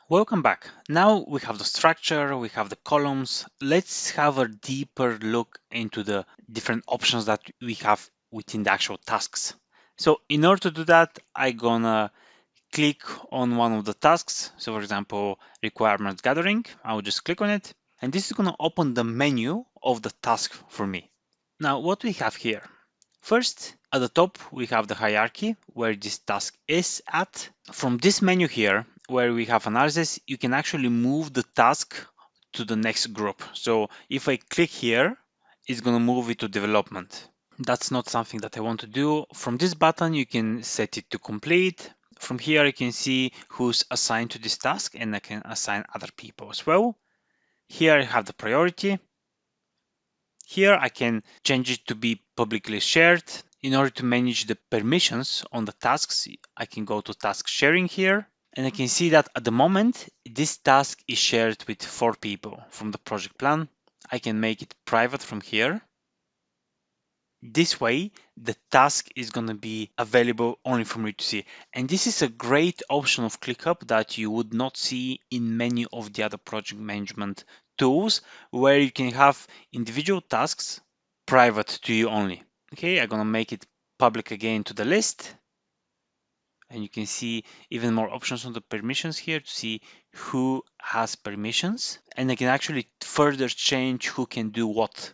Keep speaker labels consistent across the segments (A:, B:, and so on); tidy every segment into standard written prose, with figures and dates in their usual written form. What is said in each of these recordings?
A: Welcome back. Now we have the structure, we have the columns. Let's have a deeper look into the different options that we have within the actual tasks. So in order to do that, I'm gonna click on one of the tasks. So for example, requirements gathering. I will just click on it. And this is gonna open the menu of the task for me. Now what we have here. First, at the top, we have the hierarchy where this task is at. From this menu here, where we have analysis, you can actually move the task to the next group. So if I click here, it's going to move it to development. That's not something that I want to do. From this button, you can set it to complete. From here, you can see who's assigned to this task, and I can assign other people as well. Here I have the priority. Here I can change it to be publicly shared. In order to manage the permissions on the tasks, I can go to task sharing here, and I can see that at the moment, this task is shared with 4 people from the project plan. I can make it private from here. This way, the task is going to be available only for me to see. And this is a great option of ClickUp that you would not see in many of the other project management tools, where you can have individual tasks private to you only. Okay, I'm going to make it public again to the list. And you can see even more options on the permissions here to see who has permissions. And I can actually further change who can do what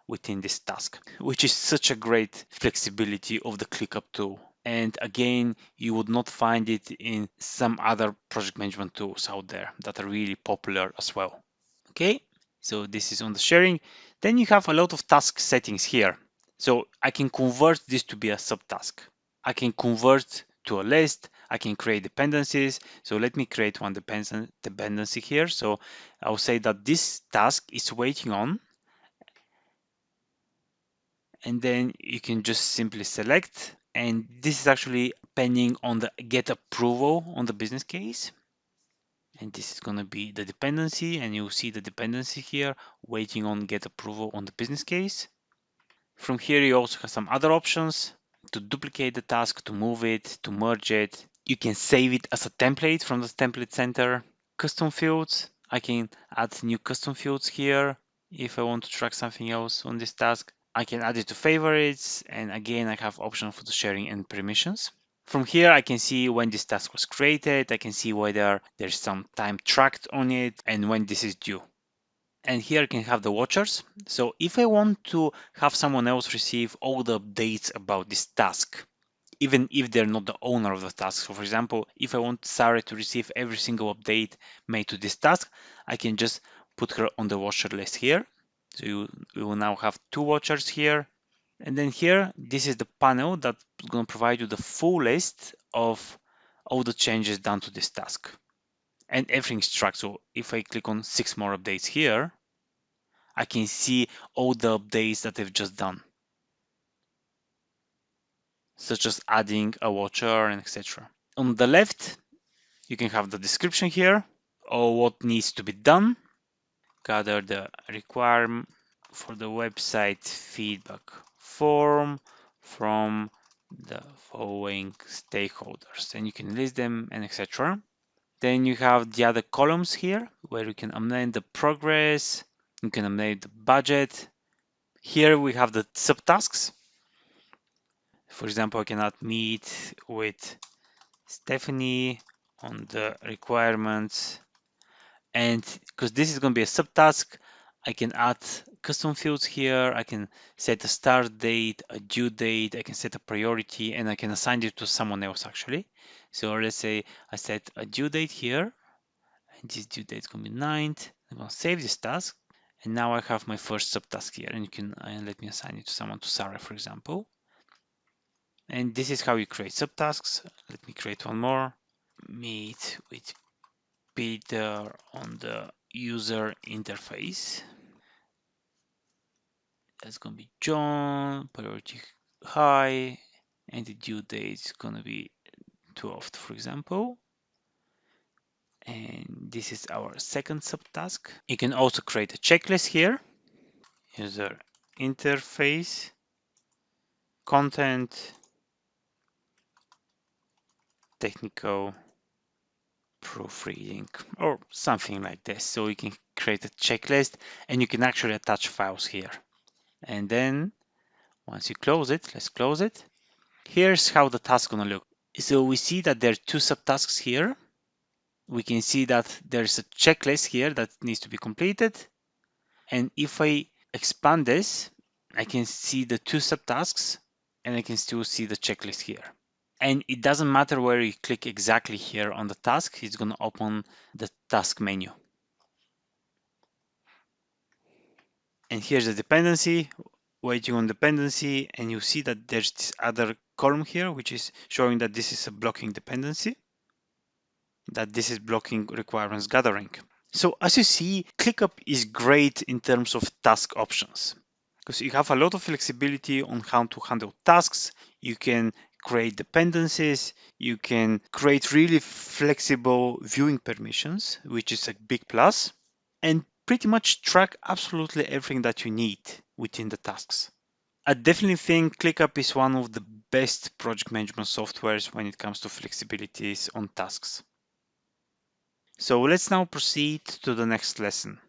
A: within this task, which is such a great flexibility of the ClickUp tool. And again, you would not find it in some other project management tools out there that are really popular as well. Okay, so this is on the sharing. Then you have a lot of task settings here. So I can convert this to be a subtask. I can convert to a list. I can create dependencies. So let me create one dependency here. So I'll say that this task is waiting on, and then you can just simply select, and this is actually pending on the get approval on the business case. And this is going to be the dependency, and you'll see the dependency here waiting on get approval on the business case. From here you also have some other options to duplicate the task, to move it, to merge it. You can save it as a template from the template center. Custom fields, I can add new custom fields here if I want to track something else on this task. I can add it to favorites, and again I have option for the sharing and permissions. From here I can see when this task was created, I can see whether there's some time tracked on it and when this is due. And here I can have the watchers. So if I want to have someone else receive all the updates about this task, even if they're not the owner of the task. So for example, if I want Sarah to receive every single update made to this task, I can just put her on the watcher list here. So you will now have 2 watchers here. And then here, this is the panel that's going to provide you the full list of all the changes done to this task. And everything's tracked. So if I click on 6 more updates here, I can see all the updates that I've just done, such as adding a watcher and etc. On the left, you can have the description here or what needs to be done. Gather the requirement for the website feedback form from the following stakeholders, and you can list them and etc. Then you have the other columns here where you can amend the progress, you can amend the budget. Here we have the subtasks. For example, I cannot meet with Stephanie on the requirements, and because this is going to be a subtask, I can add custom fields here. I can set a start date, a due date, I can set a priority, and I can assign it to someone else actually. So let's say I set a due date here, and this due date is going to be 9th. I'm going to save this task, and now I have my first subtask here, and you can let me assign it to someone, to Sarah, for example. And this is how you create subtasks. Let me create one more. Meet with Peter on the user interface. That's going to be John, priority high, and the due date is going to be 12th, for example. And this is our second subtask. You can also create a checklist here. User interface, content, technical, proofreading or something like this. So you can create a checklist and you can actually attach files here. And then once you close it, let's close it. Here's how the task gonna look. So we see that there are two subtasks here. We can see that there's a checklist here that needs to be completed. And if I expand this, I can see the two subtasks and I can still see the checklist here. And it doesn't matter where you click exactly here on the task, it's going to open the task menu. And here's the dependency, waiting on dependency, and you see that there's this other column here, which is showing that this is a blocking dependency, that this is blocking requirements gathering. So as you see, ClickUp is great in terms of task options because you have a lot of flexibility on how to handle tasks. You can create dependencies, you can create really flexible viewing permissions, which is a big plus, and pretty much track absolutely everything that you need within the tasks. I definitely think ClickUp is one of the best project management softwares when it comes to flexibilities on tasks. So let's now proceed to the next lesson.